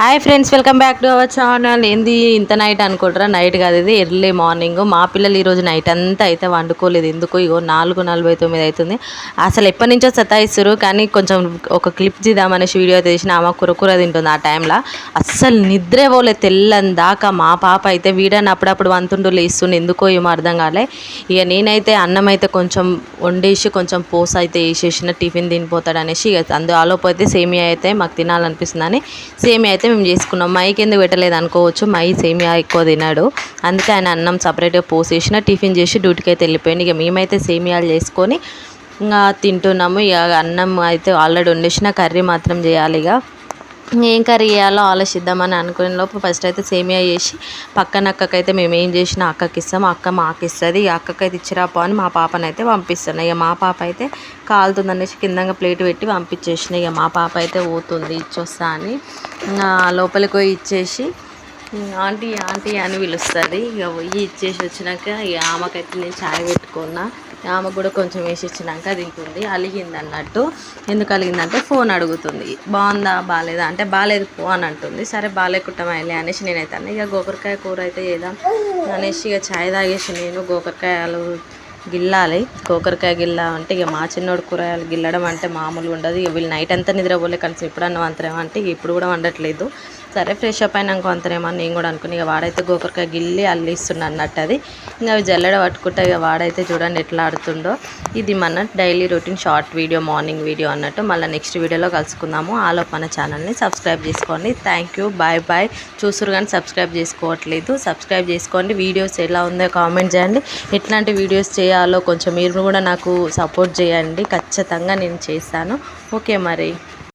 Hi friends, welcome back to our channel. ఏంది ఇంత night అనుకుంటారా? నైట్ కాదు, ఇది ఎర్లీ మార్నింగ్. మా పిల్లలు ఈరోజు నైట్ అంతా అయితే వండుకోలేదు. ఎందుకో ఇగో 4:49 అవుతుంది. అసలు ఎప్పటి నుంచో సతాయిస్తారు, కానీ కొంచెం ఒక క్లిప్ తీద్దామనేసి వీడియో తీసిన. ఆమె కురకుర తింటుంది ఆ టైంలో. అస్సలు నిద్రే పోలే తెల్లని దాకా. మా పాప అయితే వీడని అప్పుడప్పుడు వంతుంటూ లేస్తుంది, ఎందుకో ఏమో అర్థం కాలే. ఇక నేనైతే అన్నం అయితే కొంచెం వండేసి కొంచెం పోస్ అయితే వేసేసిన, టిఫిన్ తినిపోతాడు అనేసి. ఇక ఆలోపు సేమియా అయితే మాకు తినాలనిపిస్తుందని సేమియా అయితే మేము చేసుకున్నాం. మైకి ఎందుకు పెట్టలేదు అనుకోవచ్చు, మై సేమియా ఎక్కువ తినాడు, అందుకే ఆయన అన్నం సపరేట్గా పోసేసిన టిఫిన్ చేసి డ్యూటీకి అయితే వెళ్ళిపోయింది. ఇక మేమైతే సేమియాలు చేసుకొని ఇంకా తింటున్నాము. ఇక అన్నం అయితే ఆల్రెడీ వండేసిన, కర్రీ మాత్రం చేయాలి. ఇక ఏం కర్రీ చేయాలో ఆలోచిద్దామని అనుకునే లోపు ఫస్ట్ అయితే సేమియా చేసి పక్కన అక్కకైతే మేము ఏం చేసినా అక్కకి ఇస్తాము, అక్క మాకు ఇస్తుంది. ఇక అక్కకైతే ఇచ్చిరాపో అని మా పాపనైతే అయితే పంపిస్తున్నాను. ఇక మా పాప అయితే కాలుతుంది అనేసి కిందంగా ప్లేట్ పెట్టి పంపించేసిన. ఇక మా పాప అయితే పోతుంది ఇచ్చొస్తా అని. లోపలికి పోయి ఇచ్చేసి ఆంటీ ఆంటీ అని పిలుస్తుంది. ఇక పోయి ఇచ్చేసి వచ్చినాక ఇక ఆమెకైతే నేను ఛాయ్ పెట్టుకున్నా. ఆమె కూడా కొంచెం వేసి ఇచ్చినాక తింటుంది. అలిగింది అన్నట్టు. ఎందుకు అలిగిందంటే ఫోన్ అడుగుతుంది, బాగుందా బాగాలేదా అంటే బాగాలేదు పో అని అంటుంది. సరే బాగాలేకుంటామైలే అనేసి నేనైతే అన్న. ఇక గోకరకాయ కూర అయితే చేద్దాం అనేసి ఇక ఛాయ్ తాగేసి నేను గోకరకాయలు గిల్లాలి. గోకరకాయ గిల్లా అంటే ఇక మా చిన్నోడు కూరగాయలు గిల్లడం అంటే మామూలుగా ఉండదు. ఇక వీళ్ళు నైట్ అంతా నిద్రపోలే, కలిసి ఎప్పుడన్నా వంతరేమో అంటే ఇప్పుడు కూడా వండట్లేదు. సరే ఫ్రెష్ అప్ అయినాక వంతరేమో అని నేను కూడా అనుకుని ఇక వాడైతే గోకరకాయ గిల్లి అల్లిస్తున్నా అన్నట్టు. అది ఇంకా అవి జల్లెడ పట్టుకుంటే ఇక వాడైతే చూడండి ఎట్లా ఆడుతుండో. ఇది మన daily routine short video, morning video అన్నట్టు. మళ్ళీ నెక్స్ట్ వీడియోలో కలుసుకుందాము. ఆలోపు మన ఛానల్ని సబ్స్క్రైబ్ చేసుకోండి. Thank you, bye bye. చూసురు కానీ సబ్స్క్రైబ్ చేసుకోవట్లేదు, సబ్స్క్రైబ్ చేసుకోండి. వీడియోస్ ఎలా ఉందో కామెంట్ చేయండి. ఎట్లాంటి వీడియోస్ చేయాలో కొంచెం మీరు కూడా నాకు సపోర్ట్ చేయండి, ఖచ్చితంగా నేను చేస్తాను. ఓకే మరి.